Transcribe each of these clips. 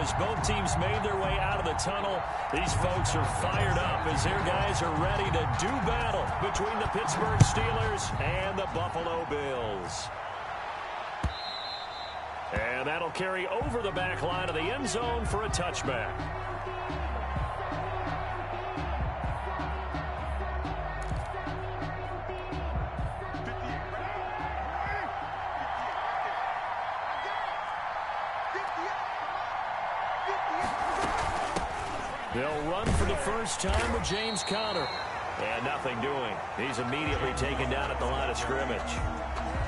as both teams made their way out of the tunnel. These folks are fired up as their guys are ready to do battle between the Pittsburgh Steelers and the Buffalo Bills. And that'll carry over the back line of the end zone for a touchback. They'll run for the first time with James Conner. And nothing doing. He's immediately taken down at the line of scrimmage.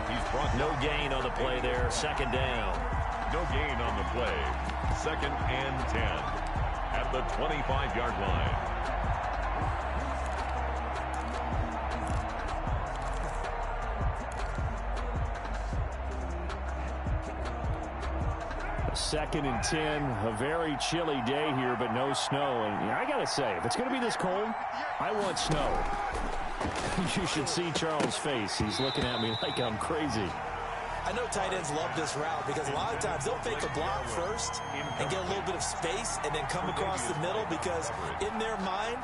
He's brought no gain on the play there. Second down. No gain on the play. 2nd and 10 at the 25-yard line. Second and 10, a very chilly day here, but no snow. And I got to say, if it's going to be this cold, I want snow. You should see Charles' face. He's looking at me like I'm crazy. I know tight ends love this route because a lot of times they'll fake a block first and get a little bit of space and then come across the middle because in their mind,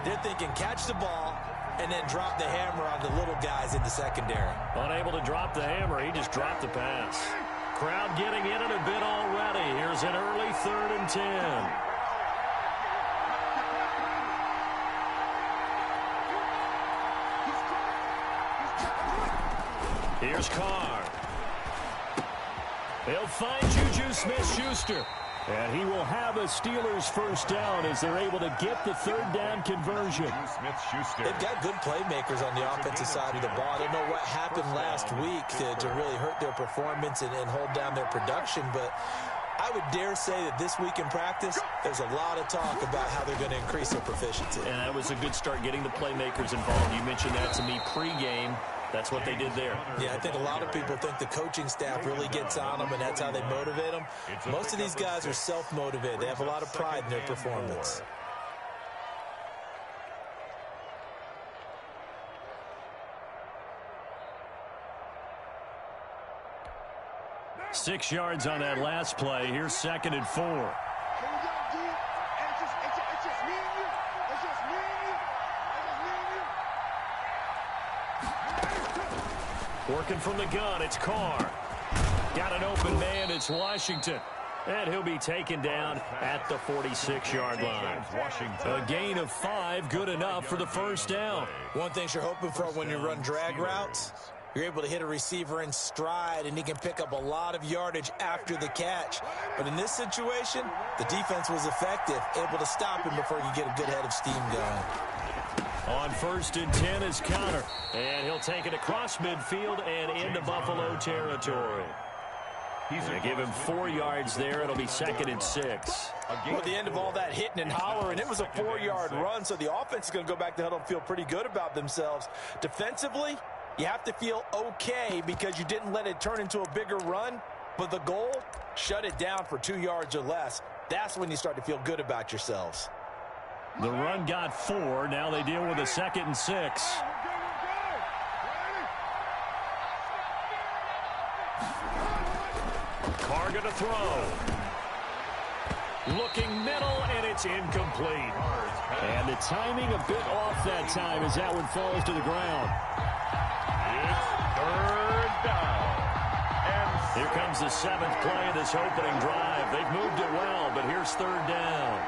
they're thinking catch the ball and then drop the hammer on the little guys in the secondary. Unable to drop the hammer, he just dropped the pass. Crowd getting in it a bit already. Here's an early 3rd and 10. Here's Carr. He'll find Juju Smith-Schuster. And he will have a Steelers first down as they're able to get the 3rd down conversion. They've got good playmakers on the offensive side of the ball. I don't know what happened last week to really hurt their performance and hold down their production, but I would dare say that this week in practice, there's a lot of talk about how they're going to increase their proficiency. And that was a good start getting the playmakers involved. You mentioned that to me pregame. That's what they did there. Yeah, I think a lot of people think the coaching staff really gets on them, and that's how they motivate them. Most of these guys are self-motivated. They have a lot of pride in their performance. Six yards on that last play. Here's 2nd and 4. Working from the gun, it's Carr. Got an open man, it's Washington. And he'll be taken down at the 46-yard line. A gain of 5, good enough for the first down. One thing you're hoping for when you run drag routes, you're able to hit a receiver in stride, and he can pick up a lot of yardage after the catch. But in this situation, the defense was effective, able to stop him before you get a good head of steam going. On 1st and 10 is Conner. And he'll take it across midfield and into Buffalo territory. They give him 4 yards there. It'll be 2nd and 6. Well, at the end of all that hitting and hollering, it was a 4-yard run, so the offense is going to go back to huddle and feel pretty good about themselves. Defensively, you have to feel okay because you didn't let it turn into a bigger run, but the goal, shut it down for 2 yards or less. That's when you start to feel good about yourselves. The run got 4. Now they deal with a 2nd and 6. Carr going to throw. Looking middle, and it's incomplete. And the timing a bit off that time as that one falls to the ground. It's 3rd down. Here comes the 7th play of this opening drive. They've moved it well, but here's 3rd down.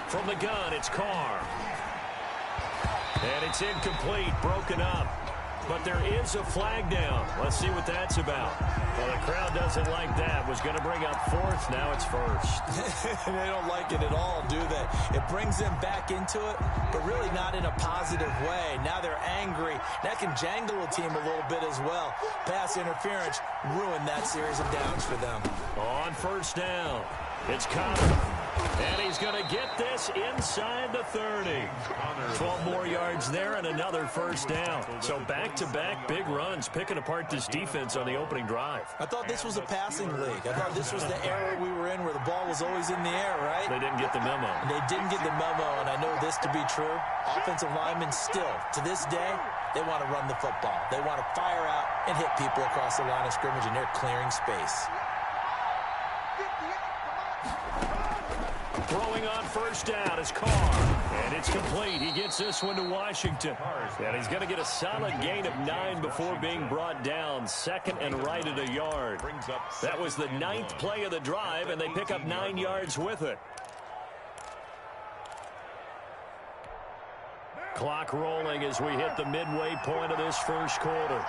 From the gun, it's Carr. And it's incomplete, broken up. But there is a flag down. Let's see what that's about. Well, the crowd doesn't like that. Was going to bring up 4th. Now it's 1st. They don't like it at all, do they? It brings them back into it, but really not in a positive way. Now they're angry. That can jangle a team a little bit as well. Pass interference ruined that series of downs for them. On 1st down, it's Conner. And he's going to get this inside the 30. 12 more yards there and another 1st down. So back-to-back big runs, picking apart this defense on the opening drive. I thought this was a passing league. I thought this was the era we were in where the ball was always in the air, right? They didn't get the memo. And they didn't get the memo, and I know this to be true. Offensive linemen still, to this day, They want to run the football. They want to fire out and hit people across the line of scrimmage, and they're clearing space. Throwing on first down is Carr. And it's complete. He gets this one to Washington. And he's going to get a solid gain of 9 before being brought down. Second and right at a yard. That was the 9th play of the drive, and they pick up 9 yards with it. Clock rolling as we hit the midway point of this first quarter.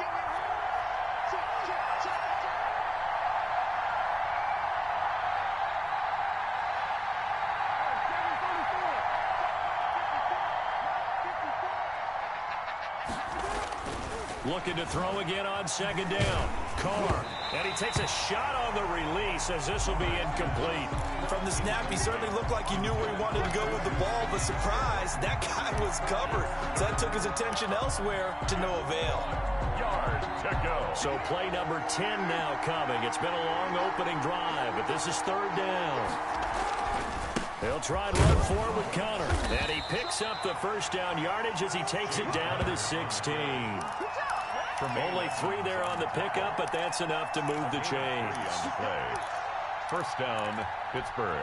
Looking to throw again on second down. Carr. And he takes a shot on the release as this will be incomplete. From the snap, he certainly looked like he knew where he wanted to go with the ball, but surprise, that guy was covered. So that took his attention elsewhere to no avail. Yard to go. So play number 10 now coming. It's been a long opening drive, but this is third down. They'll try and run forward with Connor. And he picks up the first down yardage as he takes it down to the 16. Only 3 there on the pickup, but that's enough to move the chains. First down, Pittsburgh.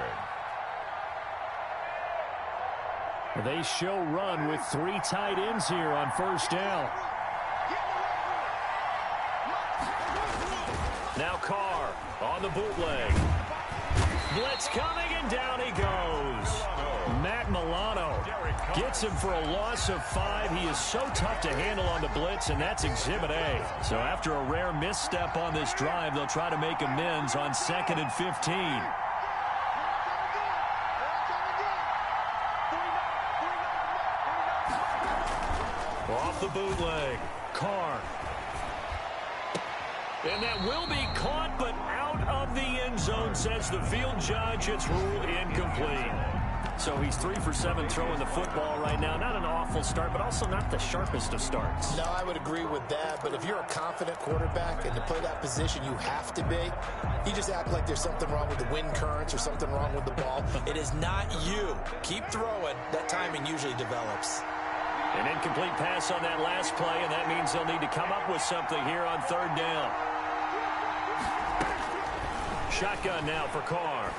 They show run with 3 tight ends here on first down. Now Carr on the bootleg. Blitz coming, and down he goes. Matt Milano gets him for a loss of 5. He is so tough to handle on the blitz, and that's Exhibit A. So after a rare misstep on this drive, they'll try to make amends on 2nd and 15. Off the bootleg. Carr. And that will be caught, but out of the end zone, says the field judge. It's ruled incomplete. So he's 3 for 7 throwing the football right now. Not an awful start, but also not the sharpest of starts. No, I would agree with that. But if you're a confident quarterback and to play that position, you have to be. You just act like there's something wrong with the wind currents or something wrong with the ball. It is not you. Keep throwing. That timing usually develops. An incomplete pass on that last play, and that means they'll need to come up with something here on third down. Shotgun now for Carr.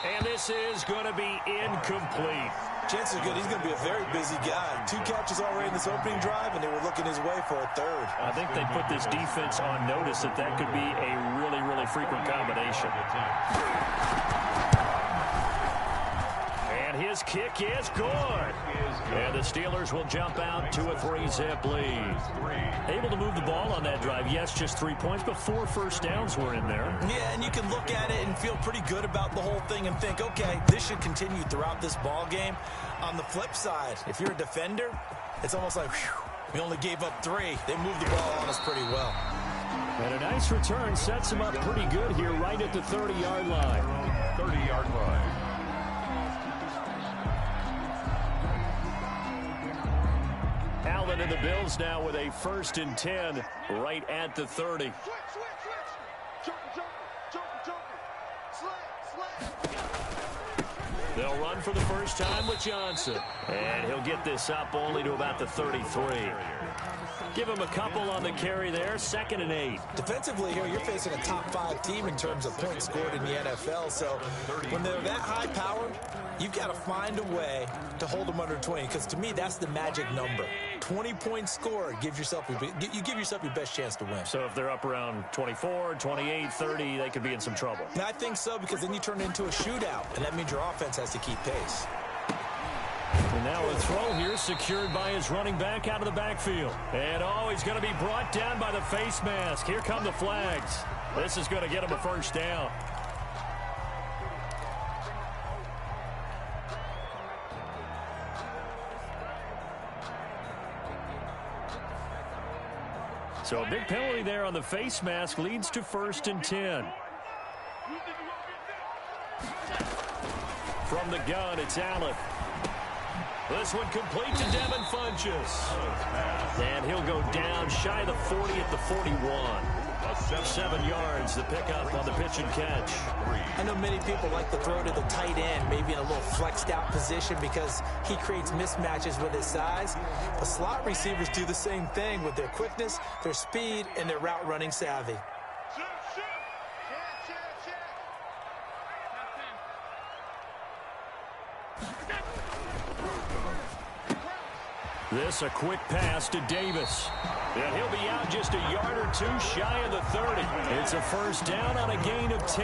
And this is going to be incomplete. Chances are good he's going to be a very busy guy. 2 catches already in this opening drive, and they were looking his way for a third. I think they put this defense on notice that that could be a really, really frequent combination. And his kick is good. And the Steelers will jump out to a 3-zip lead. Able to move the ball on that drive. Yes, just 3 points, but 4 first downs were in there. Yeah, and you can look at it and feel pretty good about the whole thing and think, okay, this should continue throughout this ball game. On the flip side, if you're a defender, it's almost like, whew, we only gave up 3. They moved the ball on us pretty well. And a nice return sets him up pretty good here right at the 30-yard line. 30-yard line. Allen and the Bills now with a 1st and 10 right at the 30. They'll run for the first time with Johnson. And he'll get this up only to about the 33. Give him a couple on the carry there. 2nd and 8. Defensively here, you're facing a top 5 team in terms of points scored in the NFL. So when they're that high powered, you've got to find a way to hold them under 20. Because to me, that's the magic number. 20 points scored, you give yourself your best chance to win. So if they're up around 24, 28, 30, they could be in some trouble. And I think so, because then you turn it into a shootout, and that means your offense has to keep pace. And now a throw here secured by his running back out of the backfield. And he's going to be brought down by the face mask. Here come the flags. This is going to get him a first down. So a big penalty there on the face mask leads to 1st and 10. From the gun, it's Allen. This one complete to Devin Funchess. And he'll go down shy of the 40 at the 41. 7 yards, the pickup on the pitch and catch. I know many people like to throw to the tight end, maybe in a little flexed out position because he creates mismatches with his size. But slot receivers do the same thing with their quickness, their speed, and their route running savvy. This a quick pass to Davis. And he'll be out just a yard or two shy of the 30. It's a first down on a gain of 10.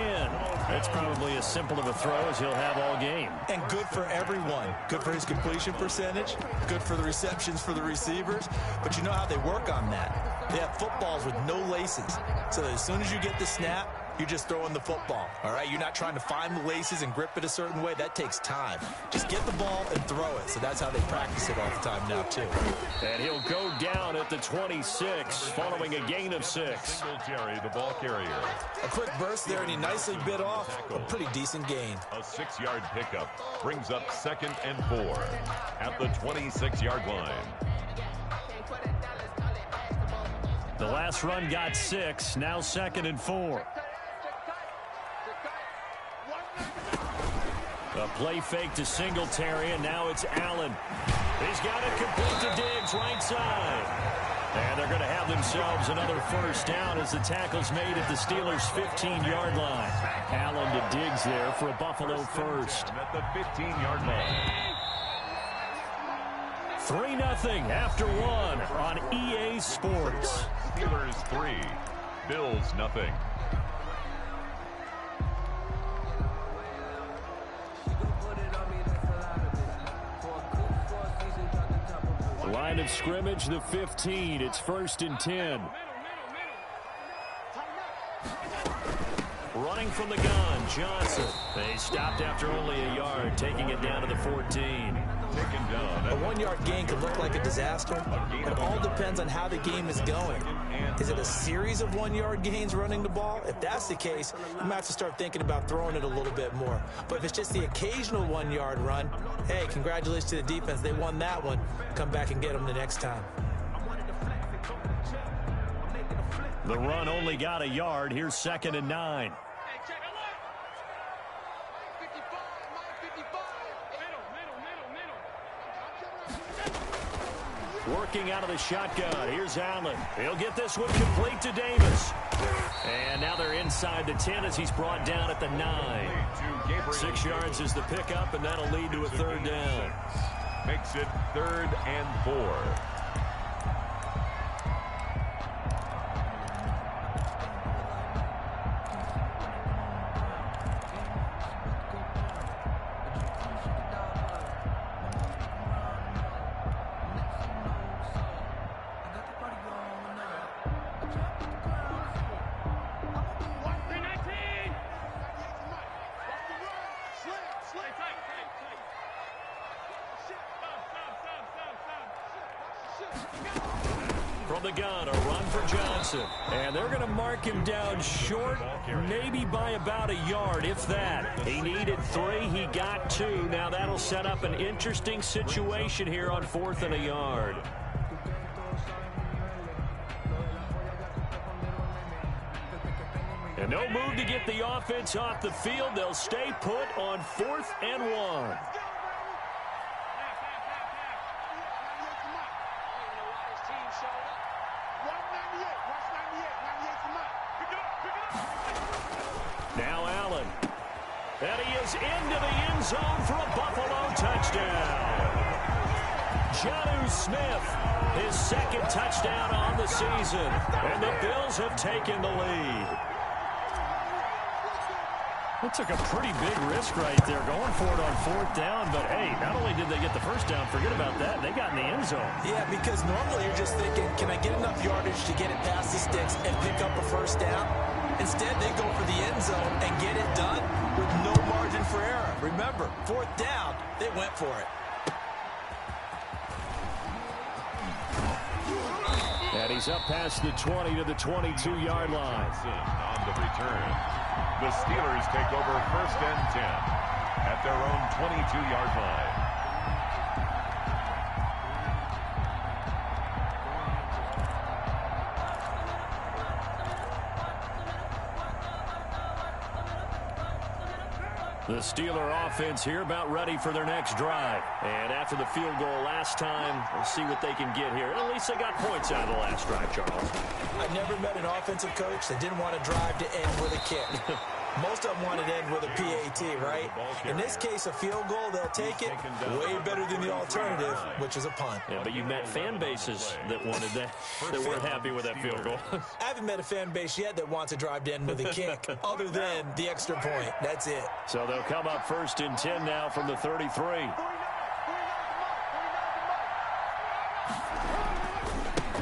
That's probably as simple of a throw as he'll have all game. And good for everyone. Good for his completion percentage. Good for the receptions for the receivers. But you know how they work on that. They have footballs with no laces. So that as soon as you get the snap, you're just throwing the football, all right? You're not trying to find the laces and grip it a certain way. That takes time. Just get the ball and throw it. So that's how they practice it all the time now, too. And he'll go down at the 26, following a gain of 6. Singletary, the ball carrier. A quick burst there, and he nicely bit off a pretty decent gain. A 6-yard pickup brings up 2nd and 4 at the 26-yard line. The last run got 6, now 2nd and 4. A play fake to Singletary, and now it's Allen. He's got it complete to Diggs, right side. And they're going to have themselves another first down as the tackle's made at the Steelers' 15-yard line. Allen to Diggs there for a Buffalo first. At the 15-yard line. 3-0 after 1 on EA Sports. Steelers 3, Bills 0. Line of scrimmage, the 15. It's 1st and 10. Running from the gun, Johnson. They stopped after only a yard, taking it down to the 14. Taken down. A 1-yard gain could look like a disaster. It all depends on how the game is going. Is it a series of 1-yard gains running the ball? If that's the case, you might have to start thinking about throwing it a little bit more. But if it's just the occasional 1-yard run, hey, congratulations to the defense. They won that one. Come back and get them the next time. The run only got a yard. Here's 2nd and 9. Working out of the shotgun. Here's Allen. He'll get this one complete to Davis. And now they're inside the 10 as he's brought down at the 9. 6 yards is the pickup, and that'll lead to a 3rd down. Makes it 3rd and 4. From the gun, a run for Johnson. And they're going to mark him down short, maybe by about a yard, if that. He needed 3, he got 2. Now that'll set up an interesting situation here on 4th and a yard. And no move to get the offense off the field. They'll stay put on 4th and 1. Now Allen. And he is into the end zone for a Buffalo touchdown. Jonnu Smith, his 2nd touchdown on the season. And the Bills have taken the lead. It took a pretty big risk right there going for it on 4th down. But, hey, not only did they get the first down, forget about that, they got in the end zone. Yeah, because normally you're just thinking, can I get enough yardage to get it past the sticks and pick up a first down? Instead, they go for the end zone and get it done with no margin for error. Remember, 4th down, they went for it. And he's up past the 20 to the 22-yard line. On the return, the Steelers take over 1st and 10 at their own 22-yard line. The Steeler offense here about ready for their next drive. And after the field goal last time, we'll see what they can get here. At least they got points out of the last drive, Charles. I never met an offensive coach that didn't want to drive to end with a kick. Most of them want to end with a PAT, right? In this case, a field goal, they'll take it. Way better than the alternative, which is a punt. Yeah, but you met fan bases that wanted that weren't happy with that field goal. I haven't met a fan base yet that wants to drive to end with a kick, other than the extra point. That's it. So they'll come up 1st and 10 now from the 33.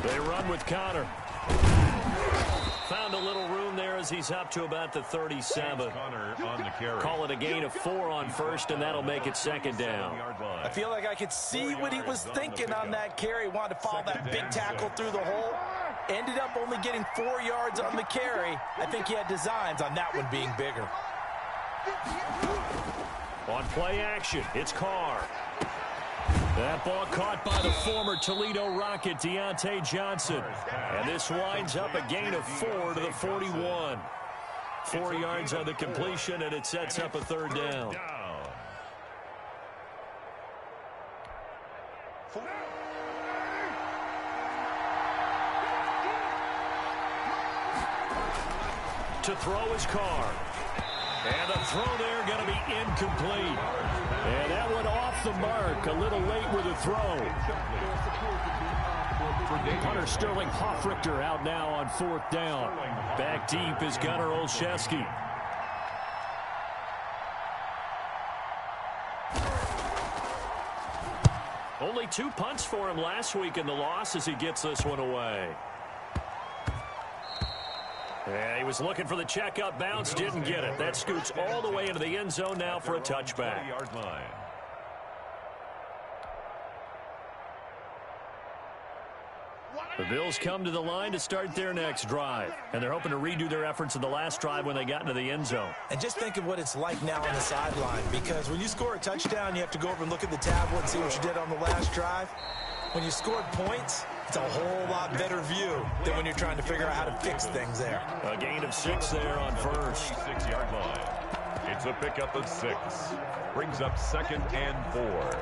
They run with Connor. Found a little room there as he's up to about the 37. Call it a gain of 4 on 1st, and that'll make it 2nd down. I feel like I could see what he was thinking on that carry. Wanted to follow that big tackle through the hole. Ended up only getting 4 yards on the carry. I think he had designs on that one being bigger. On play action, it's Carr. That ball caught by the former Toledo Rocket, Deontay Johnson. And this winds up a gain of 4 to the 41. 4 yards on the completion, and it sets up a 3rd down. To throw is Carr. And the throw there going to be incomplete. And that one off the mark, a little late with the throw. Hunter Sterling Hoffrichter out now on 4th down. Back deep is Gunnar Olszewski. Only 2 punts for him last week in the loss as he gets this one away. Yeah, he was looking for the checkup bounce, didn't get it. That scoots all the way into the end zone now for a touchback. The Bills come to the line to start their next drive, and they're hoping to redo their efforts in the last drive when they got into the end zone. And just think of what it's like now on the sideline, because when you score a touchdown, you have to go over and look at the tablet and see what you did on the last drive. When you scored points, it's a whole lot better view than when you're trying to figure out how to fix things there. A gain of 6 there on 1st. 6-yard line. It's a pickup of 6. Brings up 2nd and 4.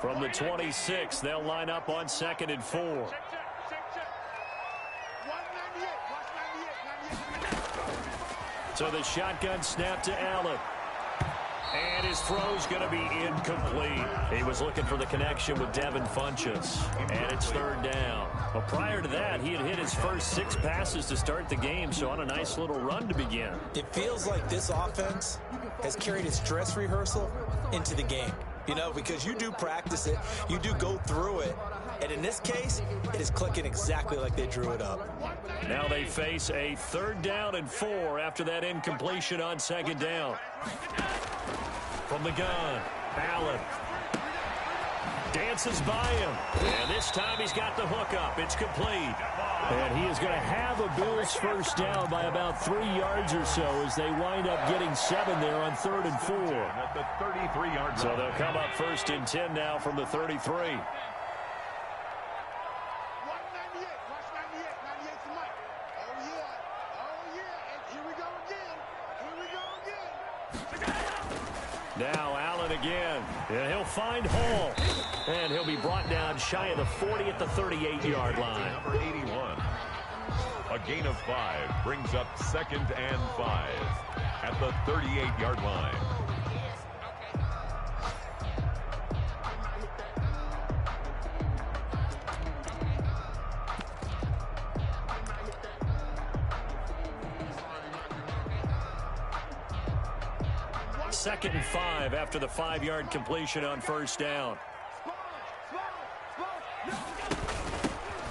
From the 26, they'll line up on 2nd and 4. So the shotgun snap to Allen. And his throw's going to be incomplete. He was looking for the connection with Devin Funchess. And it's 3rd down. Well, prior to that, he had hit his first 6 passes to start the game, so on a nice little run to begin. It feels like this offense has carried its dress rehearsal into the game. You know, because you do practice it, you do go through it, and in this case, it is clicking exactly like they drew it up. Now they face a 3rd down and 4 after that incompletion on 2nd down. From the gun, Allen dances by him, and this time he's got the hook up. It's complete. And he is going to have a Bills 1st down by about 3 yards or so as they wind up getting 7 there on 3rd and 4. At the 33-yard line. So they'll come up 1st and 10 now from the 33. Now Allen again, and he'll find Hall. And he'll be brought down shy of the 40 at the 38-yard line. Number 81. A gain of 5 brings up 2nd and 5 at the 38-yard line. Second and 5 after the 5-yard completion on 1st down.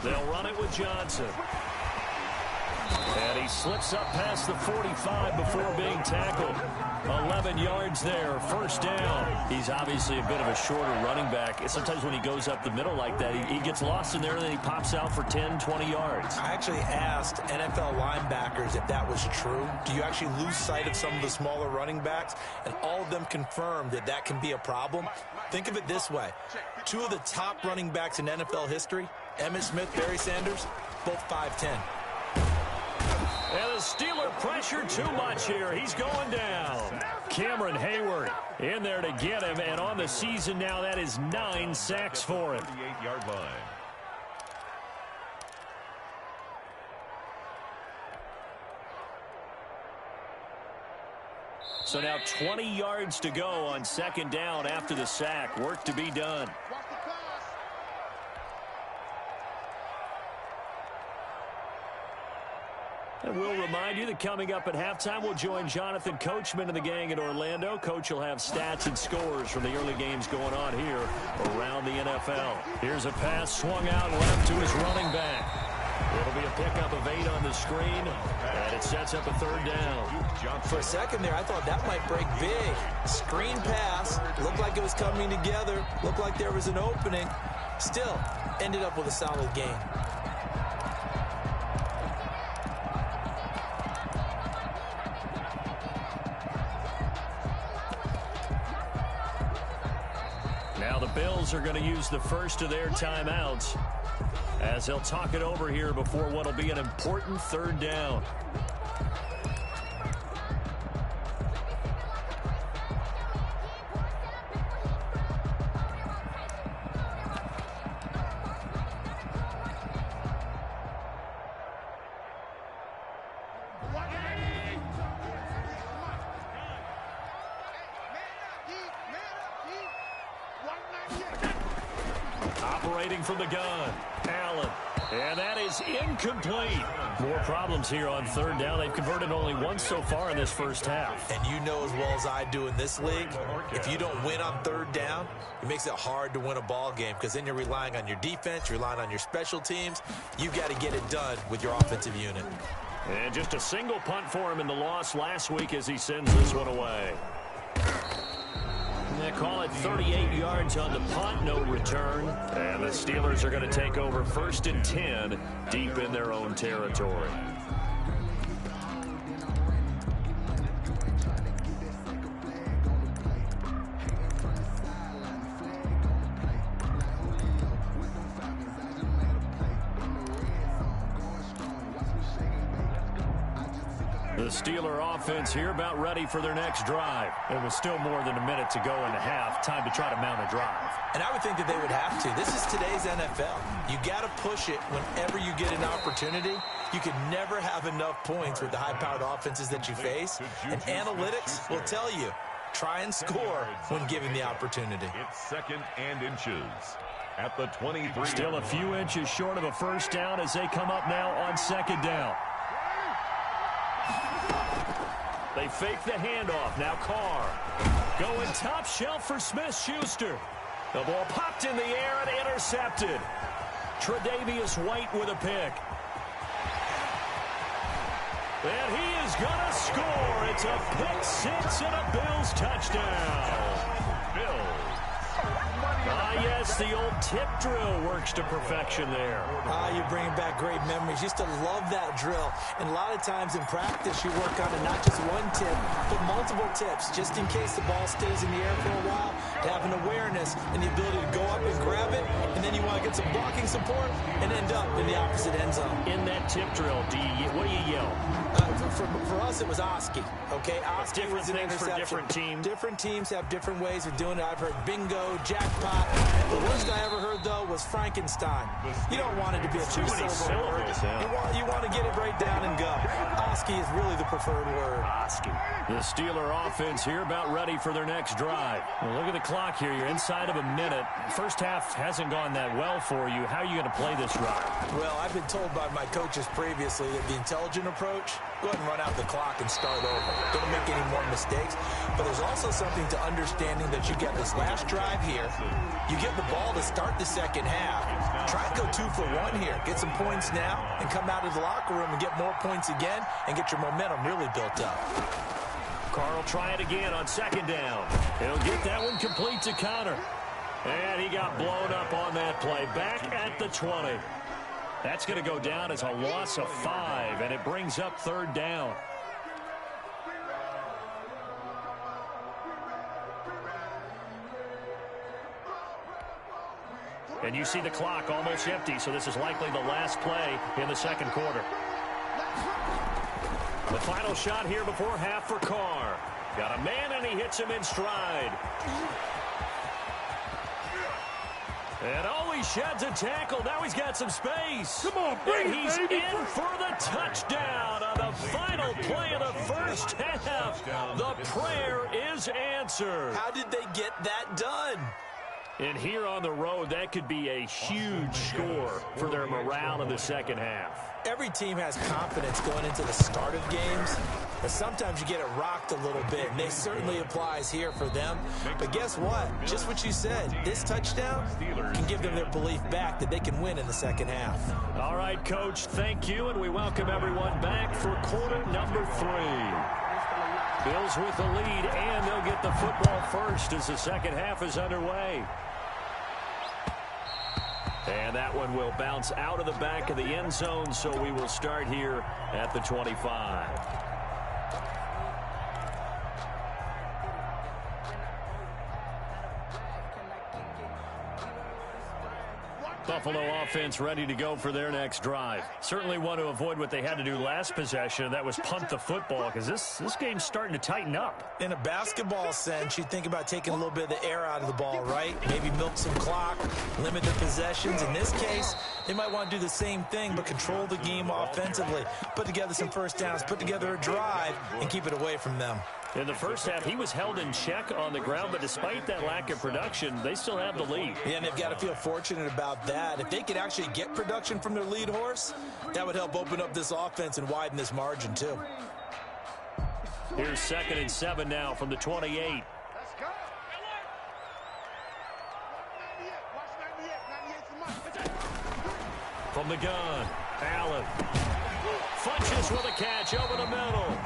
They'll run it with Johnson. And he slips up past the 45 before being tackled. 11 yards there, first down. He's obviously a bit of a shorter running back. Sometimes when he goes up the middle like that, he gets lost in there, and then he pops out for 10, 20 yards. I actually asked NFL linebackers if that was true. Do you actually lose sight of some of the smaller running backs? And all of them confirmed that that can be a problem. Think of it this way. Two of the top running backs in NFL history, Emmitt Smith, Barry Sanders, both 5'10". And the Steeler pressure too much here. He's going down. Cameron Hayward in there to get him. And on the season now, that is 9 sacks for him. 38-yard line. So now 20 yards to go on second down after the sack. Work to be done. And we'll remind you that coming up at halftime, we'll join Jonathan Coachman and the gang in Orlando. Coach will have stats and scores from the early games going on here around the NFL. Here's a pass swung out left to his running back. It'll be a pickup of 8 on the screen, and it sets up a third down. For a second there, I thought that might break big. Screen pass, looked like it was coming together, looked like there was an opening. Still, ended up with a solid gain. Now the Bills are going to use the first of their timeouts as they'll talk it over here before what will be an important third down. Operating from the gun, Allen. And that is incomplete. More problems here on third down. They've converted only once so far in this first half. And you know as well as I do in this league, if you don't win on third down, it makes it hard to win a ball game because then you're relying on your defense, you're relying on your special teams. You've got to get it done with your offensive unit. And just a single punt for him in the loss last week as he sends this one away. They call it 38 yards on the punt, no return. And the Steelers are going to take over 1st and 10 deep in their own territory. The Steeler offense here about ready for their next drive. It was still more than a minute to go in the half. Time to try to mount a drive. And I would think that they would have to. This is today's NFL. You got to push it whenever you get an opportunity. You can never have enough points with the high-powered offenses that you face. And analytics will tell you, try and score when given the opportunity. It's 2nd and inches at the 23. Still a few inches short of a first down as they come up now on second down. They fake the handoff. Now Carr going top shelf for Smith-Schuster. The ball popped in the air and intercepted. Tre'Davious White with a pick. And he is going to score. It's a pick six and a Bills touchdown. Bills. Yes, the old tip drill works to perfection there. You're bringing back great memories. Used to love that drill. And a lot of times in practice, you work on it not just one tip, but multiple tips, just in case the ball stays in the air for a while, to have an awareness and the ability to go up and grab it, and then you want to get some blocking support and end up in the opposite end zone. In that tip drill, what do you yell? For us, it was Oski. Okay, Oski was an interception. For different teams. Different teams have different ways of doing it. I've heard bingo, jackpot. The worst I ever heard, though, was Frankenstein. You don't want it to be a two-syllable word. Yeah. You want to get it right down and go. Oski is really the preferred word. Oski. The Steeler offense here about ready for their next drive. Well, look at the clock here. You're inside of a minute. First half hasn't gone that well for you. How are you going to play this drive? Well, I've been told by my coaches previously that the intelligent approach, go ahead and run out the clock and start over. Don't make any more mistakes. But there's also something to understanding that you get this last drive here. You get the the ball to start the second half. Try and go 2 for 1 here. Get some points now and come out of the locker room and get more points again and get your momentum really built up. Carl try it again on second down. He'll get that one complete to Connor. And he got blown up on that play. Back at the 20. That's going to go down as a loss of 5, and it brings up third down. And you see the clock almost empty, so this is likely the last play in the second quarter. The final shot here before half for Carr. Got a man, and he hits him in stride. And he sheds a tackle. Now he's got some space. Come on, bring it, he's baby. in for the touchdown on the final play of the first half. The prayer is answered. How did they get that done? And here on the road, that could be a huge score for their morale in the second half. Every team has confidence going into the start of games, but sometimes you get it rocked a little bit, and this certainly applies here for them. But guess what? Just what you said, this touchdown can give them their belief back that they can win in the second half. All right, Coach, thank you, and we welcome everyone back for quarter number 3. Bills with the lead, and they'll get the football first as the second half is underway. And that one will bounce out of the back of the end zone, so we will start here at the 25. Buffalo offense ready to go for their next drive. Certainly want to avoid what they had to do last possession. That was punt the football, because this game's starting to tighten up. In a basketball sense, you think about taking a little bit of the air out of the ball, right? Maybe milk some clock, limit the possessions. In this case, they might want to do the same thing, but control the game offensively. Put together some first downs, put together a drive, and keep it away from them. In the first half, he was held in check on the ground, but despite that lack of production, they still have the lead. Yeah, and they've got to feel fortunate about that. If they could actually get production from their lead horse, that would help open up this offense and widen this margin, too. Here's 2nd and 7 now from the 28. From the gun, Allen. Funches with a catch over the middle.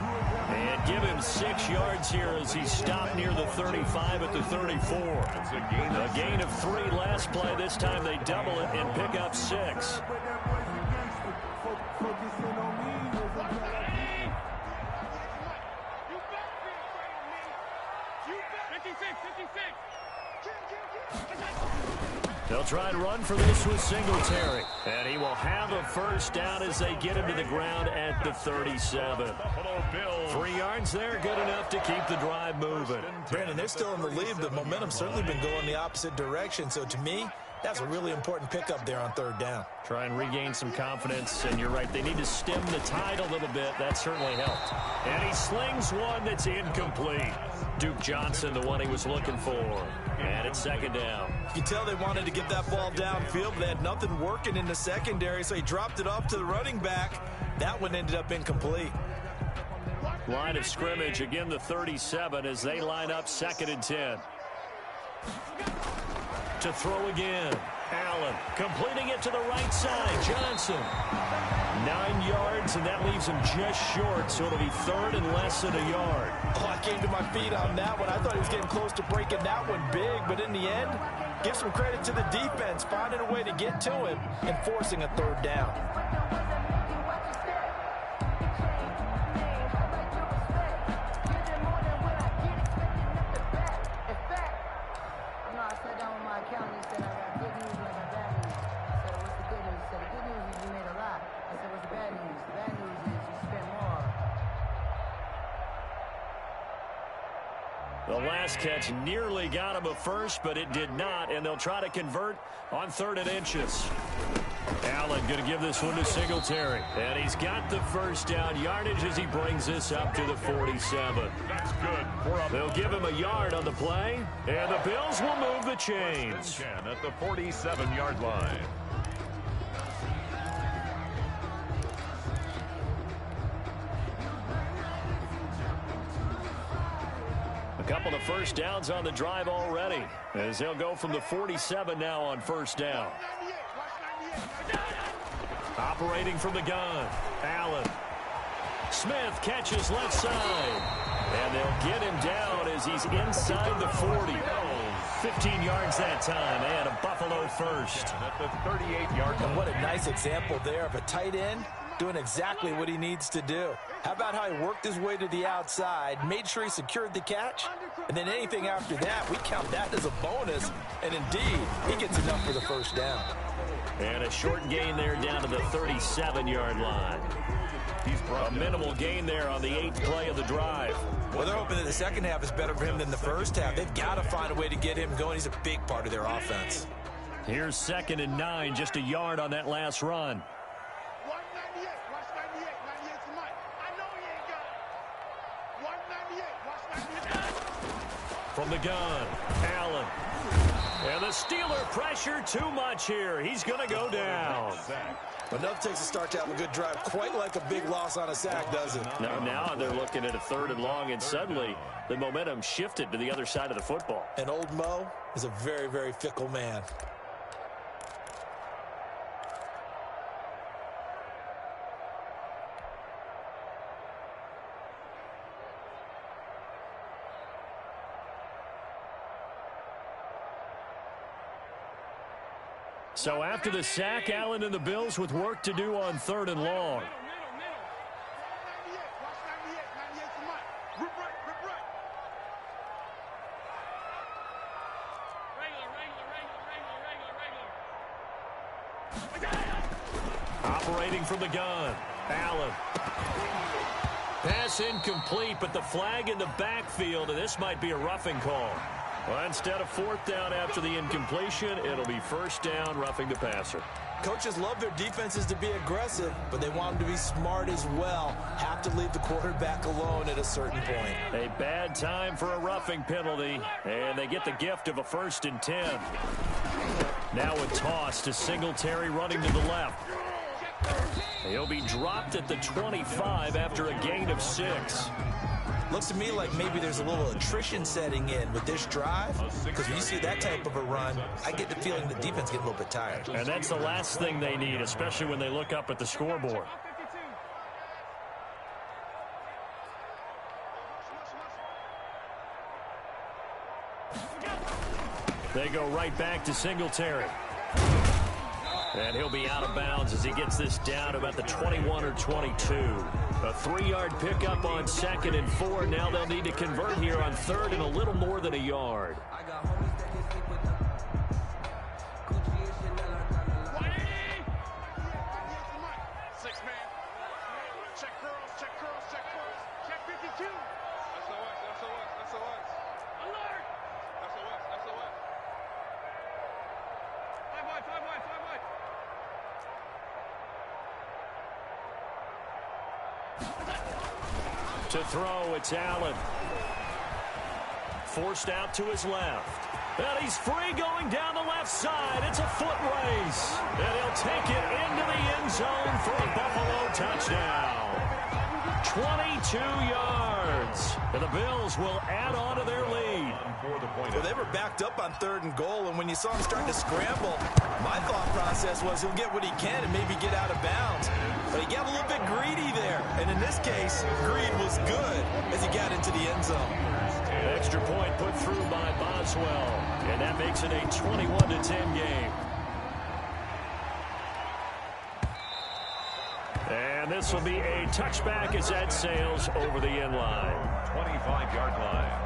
And give him 6 yards here as he stopped near the 35 at the 34. A gain of 3 last play. This time they double it and pick up 6. They'll try and run for this with Singletary. And he will have a first down as they get him to the ground at the 37. 3 yards there, good enough to keep the drive moving. Brandon, they're still in the lead, but momentum's certainly been going the opposite direction. So to me, that's a really important pickup there on 3rd down. Try and regain some confidence, and you're right, they need to stem the tide a little bit. That certainly helped. And he slings one that's incomplete. Duke Johnson, the one he was looking for. And it's 2nd down. You can tell they wanted to get that ball downfield, but they had nothing working in the secondary, so he dropped it off to the running back. That one ended up incomplete. Line of scrimmage, again the 37 as they line up 2nd and 10. To throw again. Allen completing it to the right side. Johnson. 9 yards, and that leaves him just short, so it'll be 3rd and less than a yard. Oh, I came to my feet on that one. I thought he was getting close to breaking that one big, but in the end, give some credit to the defense, finding a way to get to him and forcing a 3rd down. The last catch nearly got him a first, but it did not, and they'll try to convert on 3rd and inches. Allen going to give this one to Singletary, and he's got the first down yardage as he brings this up to the 47. That's good. They'll give him a yard on the play, and the Bills will move the chains. At the 47-yard line. couple of first downs on the drive already, as they'll go from the 47 now on first down. Operating from the gun, Allen. Smith catches left side, and they'll get him down as he's inside the 40. 15 yards that time, and a Buffalo first. At the 38-yard line. And what a nice example there of a tight end doing exactly what he needs to do. How about how he worked his way to the outside, made sure he secured the catch, and then anything after that, we count that as a bonus. And indeed, he gets enough for the first down. And a short gain there down to the 37-yard line. A minimal gain there on the 8th play of the drive. Well, they're hoping that the second half is better for him than the first half. They've got to find a way to get him going. He's a big part of their offense. Here's 2nd and 9, just a yard on that last run. From the gun, Allen. And the Steeler pressure too much here. He's going to go down. Enough takes a start to have a good drive, quite like a big loss on a sack, does it? Now they're looking at a 3rd and long, and suddenly the momentum shifted to the other side of the football. And old Mo is a very, very fickle man. So after the sack, Allen and the Bills with work to do on 3rd and long. Operating from the gun, Allen. Pass incomplete, but the flag in the backfield, and this might be a roughing call. Well, instead of 4th down after the incompletion, it'll be 1st down, roughing the passer. Coaches love their defenses to be aggressive, but they want them to be smart as well. Have to leave the quarterback alone at a certain point. A bad time for a roughing penalty, and they get the gift of a 1st and 10. Now a toss to Singletary running to the left. He'll be dropped at the 25 after a gain of 6. Looks to me like maybe there's a little attrition setting in with this drive, because when you see that type of a run, I get the feeling the defense gets a little bit tired. And that's the last thing they need, especially when they look up at the scoreboard. They go right back to Singletary. And he'll be out of bounds as he gets this down about the 21 or 22. A 3-yard pickup on 2nd and 4. Now they'll need to convert here on 3rd and a little more than a yard. To throw, it's Allen. Forced out to his left. And he's free going down the left side. It's a foot race. And he'll take it into the end zone for a Buffalo touchdown. 22 yards. And the Bills will add on to their lead. Well, they were backed up on 3rd and goal, and when you saw him starting to scramble, my thought process was he'll get what he can and maybe get out of bounds. But he got a little bit greedy there. And in this case, greed was good as he got into the end zone. Extra point put through by Boswell. And that makes it a 21-10 game. And this will be a touchback as that sails over the end line. 25-yard line.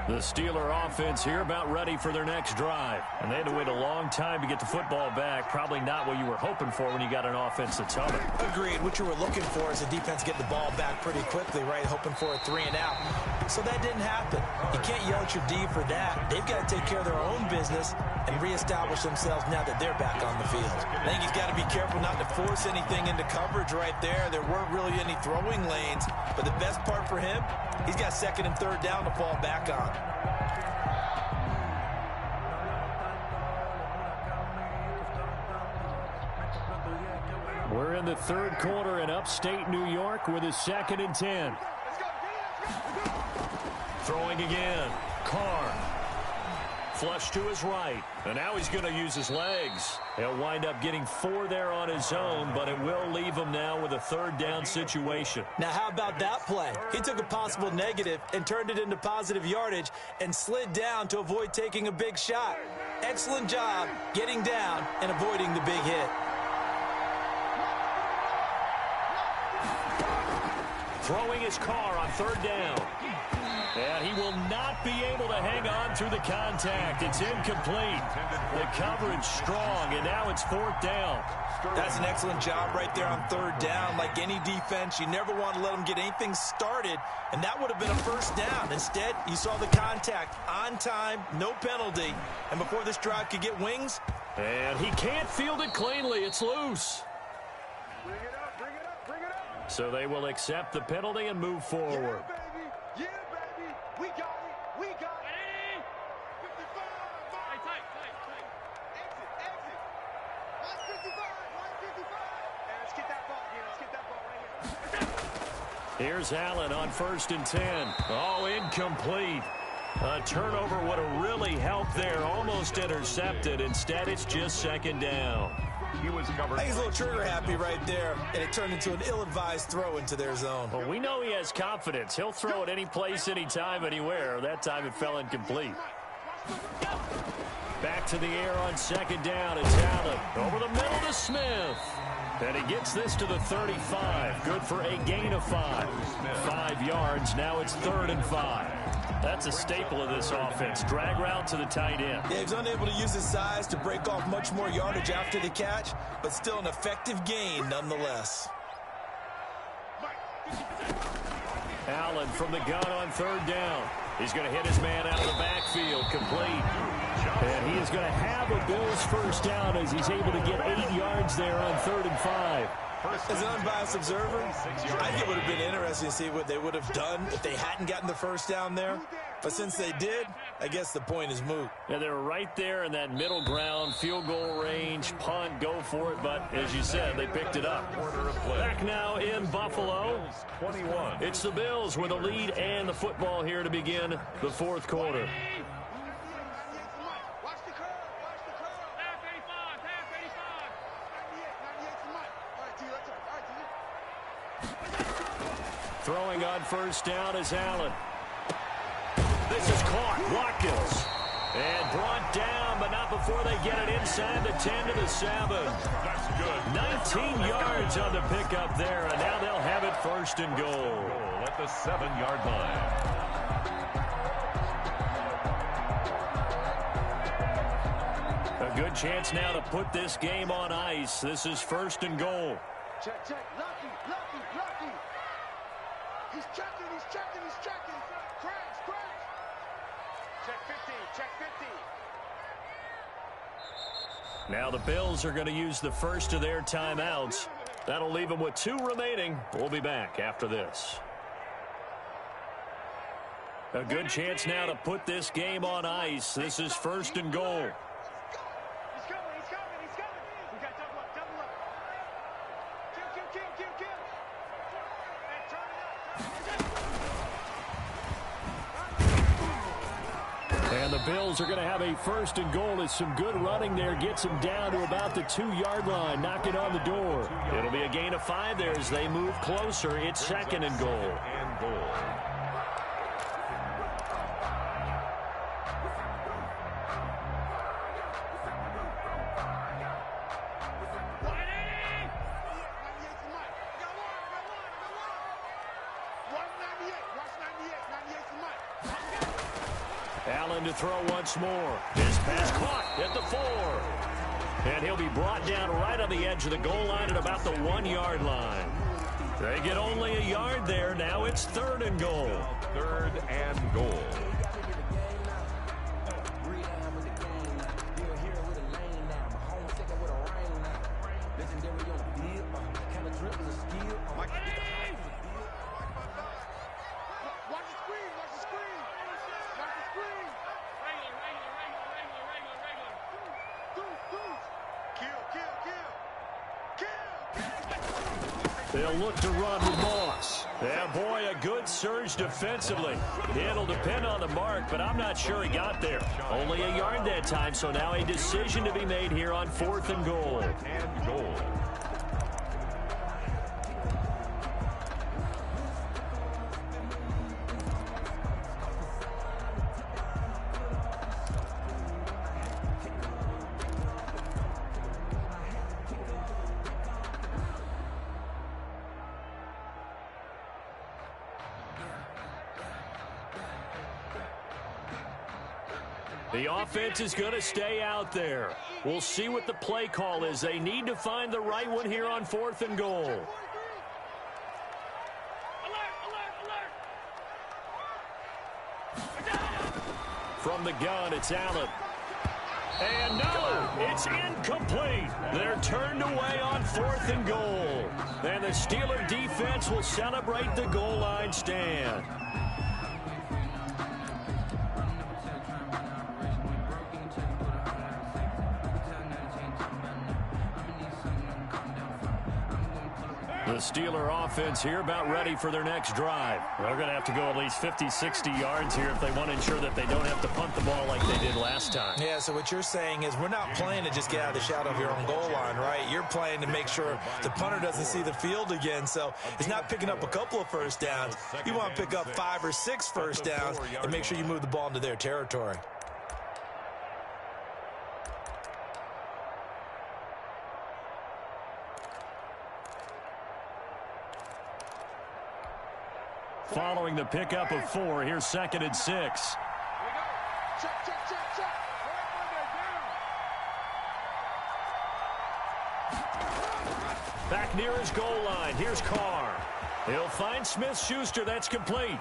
The Steeler offense here about ready for their next drive. And they had to wait a long time to get the football back. Probably not what you were hoping for when you got an offense that's humming. Agreed. What you were looking for is the defense get the ball back pretty quickly, right? Hoping for a 3 and out. So that didn't happen. You can't yell at your D for that. They've got to take care of their own business and reestablish themselves now that they're back on the field. I think he's got to be careful not to force anything into coverage right there. There weren't really any throwing lanes. But the best part for him, he's got 2nd and 3rd down to fall back on. We're in the third quarter in upstate New York with a 2nd and 10. Throwing again. Carr. Flush to his right. And now he's going to use his legs. He'll wind up getting 4 there on his own, but it will leave him now with a 3rd down situation. Now, how about that play? He took a possible negative and turned it into positive yardage and slid down to avoid taking a big shot. Excellent job getting down and avoiding the big hit. Throwing his Carr on 3rd down. And he will not be able to hang on through the contact. It's incomplete. The coverage strong, and now it's 4th down. That's an excellent job right there on 3rd down. Like any defense, you never want to let them get anything started, and that would have been a 1st down. Instead, you saw the contact on time, no penalty, and before this drive could get wings. And he can't field it cleanly. It's loose. Bring it up, bring it up, bring it up. So they will accept the penalty and move forward. Yeah, baby. We got it. We got it. 55. Tight. Exit. 155. And let's get that ball here. Let's get that ball right here. Here's Allen on 1st and 10. Oh, incomplete. A turnover would have really helped there. Almost intercepted. Instead, it's just 2nd down. He was covered. I think he's a little trigger happy right there, and it turned into an ill-advised throw into their zone. Well, we know he has confidence. He'll throw it any place, anytime, anywhere. That time it fell incomplete. Back to the air on 2nd down. It's Allen. Over the middle to Smith. And he gets this to the 35. Good for a gain of 5. 5 yards. Now it's 3rd and 5. That's a staple of this offense. Drag route to the tight end. Yeah, he was unable to use his size to break off much more yardage after the catch, but still an effective gain nonetheless. Allen from the gun on 3rd down. He's going to hit his man out of the backfield. Complete. And he is going to have a Bills 1st down as he's able to get 8 yards there on 3rd and 5. As an unbiased observer, I think it would have been interesting to see what they would have done if they hadn't gotten the 1st down there. But since they did, I guess the point is moot. Yeah, they were right there in that middle ground, field goal range, punt, go for it. But as you said, they picked it up. Back now in Buffalo. 21. It's the Bills with a lead and the football here to begin the 4th quarter. Throwing on 1st down is Allen. This is caught. Watkins. And brought down, but not before they get it inside the 10 to the 7. That's good. 19 yards on the pickup there, and now they'll have it 1st and goal. At the 7-yard line. A good chance now to put this game on ice. This is 1st and goal. Check. Lucky. He's checking. Crash. Check 50. Now the Bills are going to use the first of their timeouts. That'll leave them with 2 remaining. We'll be back after this. A good chance now to put this game on ice. This is 1st and goal. He's coming. We got double up. Kill. And turn it up. And the Bills are going to have a 1st and goal as some good running there gets them down to about the 2-yard line, knocking on the door. It'll be a gain of 5 there as they move closer. It's 2nd and goal. Allen to throw once more. His pass caught at the 4. And he'll be brought down right on the edge of the goal line at about the 1-yard line. They get only a yard there. Now it's 3rd and goal. 3rd and goal. They'll look to run with Moss. Yeah, boy, a good surge defensively. It'll depend on the mark, but I'm not sure he got there. Only a yard that time, so now a decision to be made here on 4th and goal. The offense is going to stay out there. We'll see what the play call is. They need to find the right one here on 4th and goal. From the gun, it's Allen. And no, it's incomplete. They're turned away on 4th and goal. And the Steeler defense will celebrate the goal line stand. The Steeler offense here about ready for their next drive. They're going to have to go at least 50, 60 yards here if they want to ensure that they don't have to punt the ball like they did last time. Yeah, so what you're saying is we're not playing to just get out of the shadow of your own goal line, right? You're playing to make sure the punter doesn't see the field again. So it's not picking up a couple of first downs. You want to pick up 5 or 6 first downs and make sure you move the ball into their territory. Following the pickup of 4, here's 2nd and 6. Check, check, check, check. Back near his goal line. Here's Carr. He'll find Smith-Schuster. That's complete.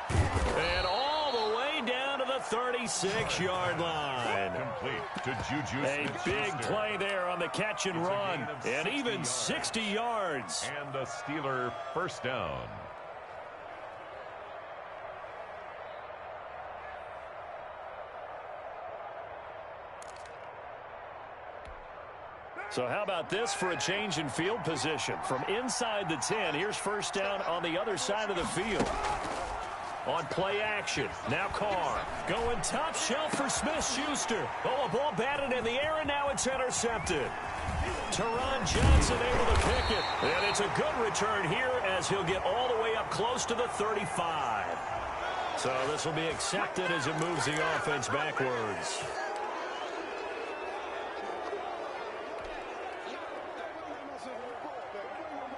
And all the way down to the 36-yard line. Complete to Juju A big play there on the catch and run. And even 60 yards. And the Steeler first down. So how about this for a change in field position? From inside the 10, here's first down on the other side of the field. On play action, now Carr going top shelf for Smith-Schuster. Oh, a ball batted in the air, and now it's intercepted. Teron Johnson able to pick it. And it's a good return here as he'll get all the way up close to the 35. So this will be accepted as it moves the offense backwards.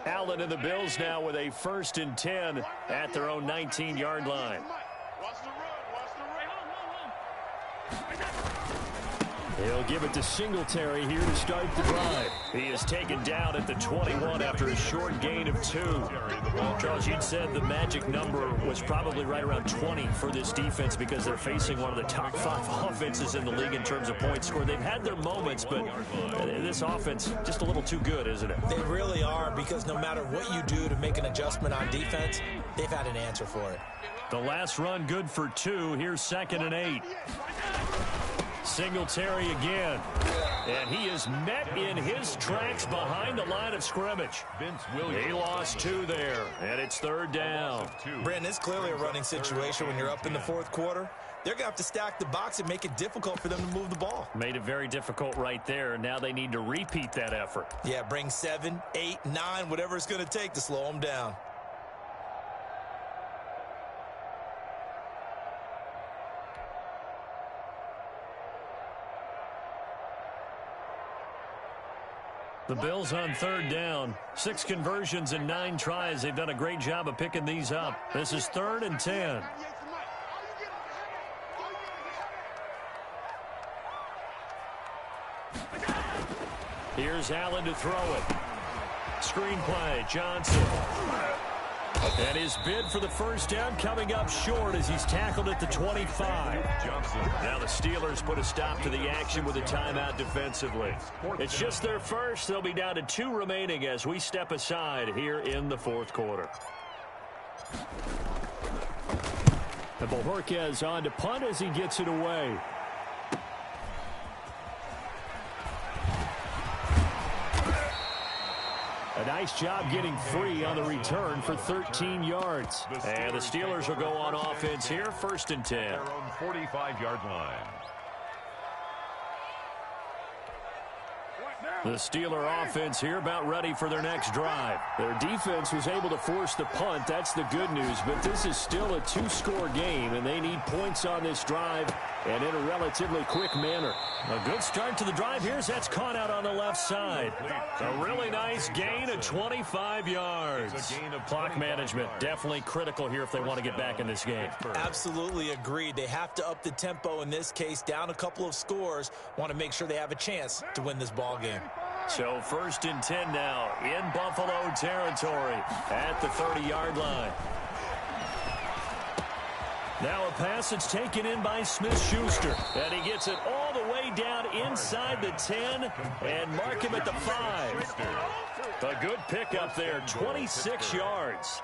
Allen and the Bills now with a 1st and 10 at their own 19-yard line. Watch the run, watch the run. He'll give it to Singletary here to start the drive. He is taken down at the 21 after a short gain of 2. Charles, you'd said the magic number was probably right around 20 for this defense because they're facing one of the top 5 offenses in the league in terms of points scored. They've had their moments, but this offense just a little too good, isn't it? They really are, because no matter what you do to make an adjustment on defense, they've had an answer for it. The last run good for 2. Here's 2nd and 8. Singletary again. And he is met in his tracks behind the line of scrimmage. He lost 2 there, and it's 3rd down. Brandon, it's clearly a running situation when you're up in the 4th quarter. They're going to have to stack the box and make it difficult for them to move the ball. Made it very difficult right there. Now they need to repeat that effort. Yeah, bring 7, 8, 9, whatever it's going to take to slow them down. The Bills on 3rd down. 6 conversions and 9 tries. They've done a great job of picking these up. This is 3rd and 10. Here's Allen to throw it. Screen play, Johnson. And his bid for the first down coming up short as he's tackled at the 25. Johnson. Now the Steelers put a stop to the action with a timeout defensively. It's just their first. They'll be down to 2 remaining as we step aside here in the 4th quarter. And Bojorquez on to punt as he gets it away. nice job getting free on the return for 13 yards. And the Steelers will go on offense here, 1st and 10. Their own 45-yard line. The Steeler offense here about ready for their next drive. Their defense was able to force the punt. That's the good news. But this is still a 2-score game, and they need points on this drive and in a relatively quick manner. A good start to the drive. That's caught out on the left side. A really nice gain of 25 yards. Clock management definitely critical here if they want to get back in this game. Absolutely agreed. They have to up the tempo in this case, down a couple of scores. Want to make sure they have a chance to win this ball game. So 1st and 10 now in Buffalo territory at the 30-yard line. Now a pass that's taken in by Smith-Schuster. And he gets it all the way down inside the 10 and mark him at the 5. A good pickup there, 26 yards.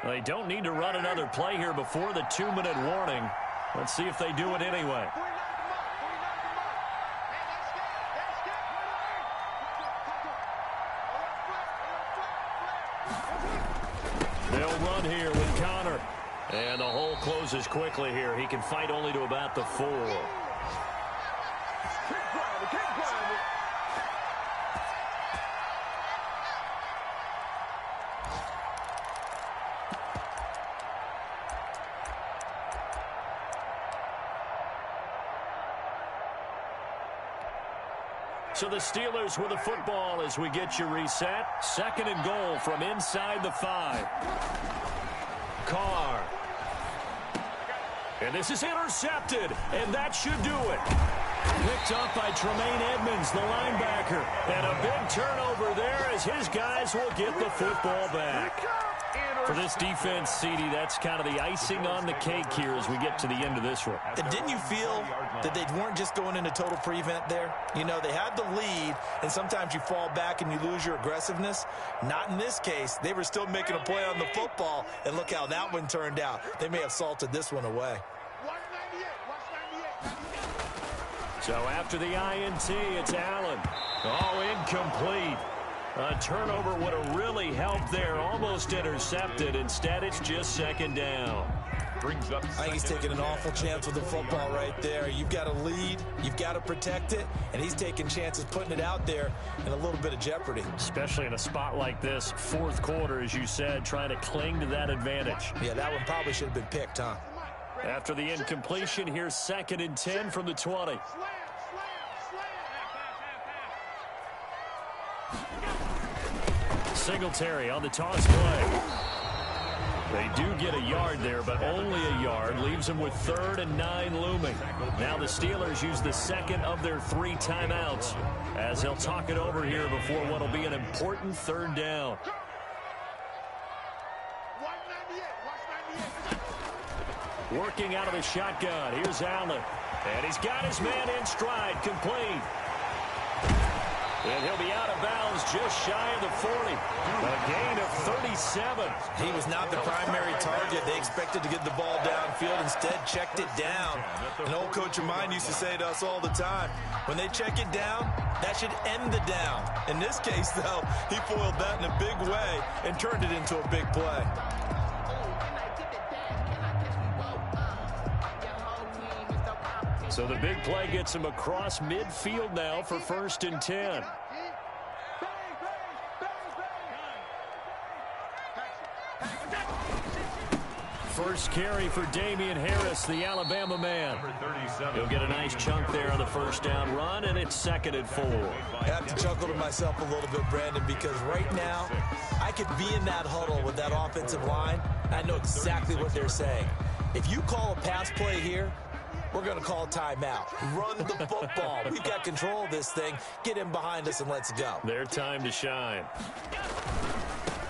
They don't need to run another play here before the 2-minute warning. Let's see if they do it anyway. They'll run here with Connor. And the hole closes quickly here. He can fight only to about the 4. So the Steelers with the football as we get you reset. 2nd and goal from inside the 5. Carr. And this is intercepted, and that should do it. Picked up by Tremaine Edmonds, the linebacker. And a big turnover there as his guys will get the football back. For this defense, CD, that's kind of the icing on the cake here as we get to the end of this one. And didn't you feel that they weren't just going into total prevent there? You know, they had the lead, and sometimes you fall back and you lose your aggressiveness. Not in this case. They were still making a play on the football, and look how that one turned out. They may have salted this one away. So after the INT, it's Allen. Oh, incomplete. A turnover would have really helped there. Almost intercepted. Instead, it's just 2nd down. Brings up. I think he's taking an awful chance with the football right there. You've got a lead. You've got to protect it. And he's taking chances putting it out there in a little bit of jeopardy. Especially in a spot like this, 4th quarter, as you said, trying to cling to that advantage. Yeah, that one probably should have been picked, huh? After the incompletion, here's 2nd and 10 from the 20. Singletary on the toss play. They do get a yard there, but only a yard. Leaves them with 3rd and 9 looming. Now the Steelers use the 2nd of their 3 timeouts as they'll talk it over here before what will be an important 3rd down. Working out of the shotgun. Here's Allen. And he's got his man in stride, complete. And he'll be out of bounds just shy of the 40. A gain of 37. He was not the primary target. They expected to get the ball downfield. Instead, checked it down. An old coach of mine used to say to us all the time, when they check it down, that should end the down. In this case, though, he foiled that in a big way and turned it into a big play. So the big play gets him across midfield now for 1st and 10. First carry for Damian Harris, the Alabama man. He'll get a nice chunk there on the 1st down run, and it's 2nd and 4. I have to chuckle to myself a little bit, Brandon, because right now I could be in that huddle with that offensive line. I know exactly what they're saying. If you call a pass play here, we're going to call timeout. Run the football. We've got control of this thing. Get him behind us and let's go. Their time to shine.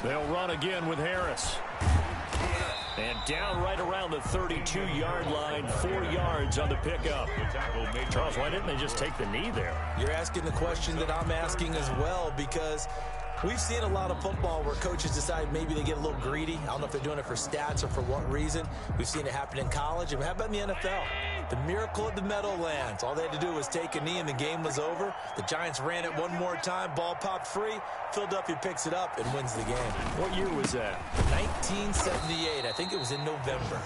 They'll run again with Harris. And down right around the 32-yard line, 4 yards on the pickup. Charles, why didn't they just take the knee there? You're asking the question that I'm asking as well, because we've seen a lot of football where coaches decide maybe they get a little greedy. I don't know if they're doing it for stats or for what reason. We've seen it happen in college. And how about in the NFL? The miracle of the Meadowlands. All they had to do was take a knee and the game was over. The Giants ran it one more time. Ball popped free. Philadelphia picks it up and wins the game. What year was that? 1978. I think it was in November.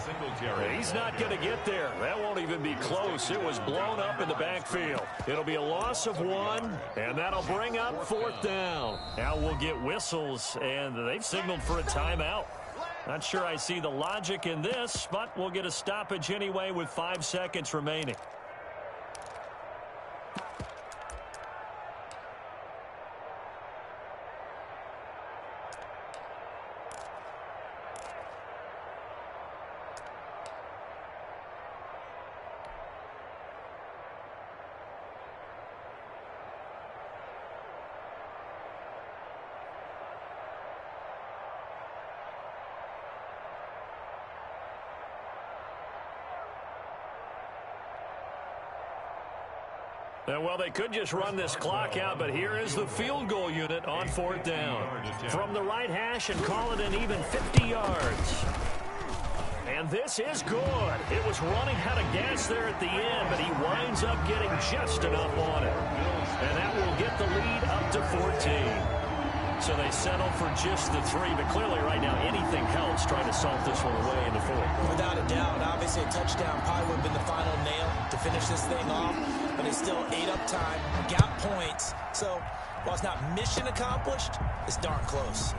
He's not going to get there. That won't even be close. It was blown up in the backfield. It'll be a loss of 1, and that'll bring up 4th down. Now we'll get whistles, and they've signaled for a timeout. Not sure I see the logic in this, but we'll get a stoppage anyway with 5 seconds remaining. Well, they could just run this clock out, but here is the field goal unit on 4th down. From the right hash and call it an even 50 yards. And this is good. It was running out of gas there at the end, but he winds up getting just enough on it. And that will get the lead up to 14. So they settle for just the 3, but clearly right now anything helps trying to salt this one away into 4. Without a doubt, obviously a touchdown probably would have been the final nail to finish this thing off, but it's still ate up time, got points. So while it's not mission accomplished, it's darn close.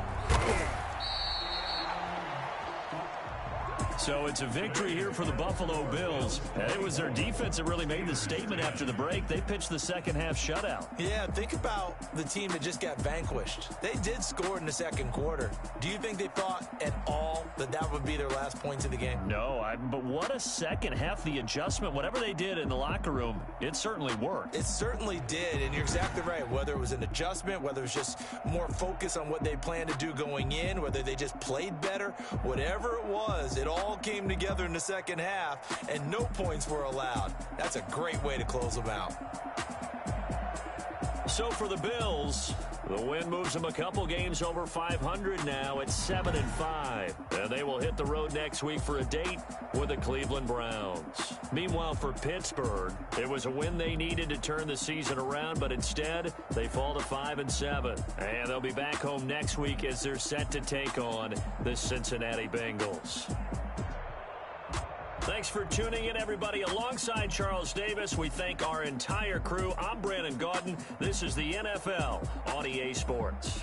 So it's a victory here for the Buffalo Bills. It was their defense that really made the statement after the break. They pitched the second half shutout. Yeah, think about the team that just got vanquished. They did score in the second quarter. Do you think they thought at all that that would be their last points of the game? No, but what a second half. The adjustment, whatever they did in the locker room, it certainly worked. It certainly did, and you're exactly right. Whether it was an adjustment, whether it was just more focus on what they planned to do going in, whether they just played better, whatever it was, it all came together in the second half, and no points were allowed. That's a great way to close them out. So for the Bills, the win moves them a couple games over 500 now at 7-5. And they will hit the road next week for a date with the Cleveland Browns. Meanwhile, for Pittsburgh, it was a win they needed to turn the season around, but instead they fall to 5-7. And they'll be back home next week as they're set to take on the Cincinnati Bengals. Thanks for tuning in, everybody. Alongside Charles Davis, we thank our entire crew. I'm Brandon Gaudin. This is the NFL on EA Sports.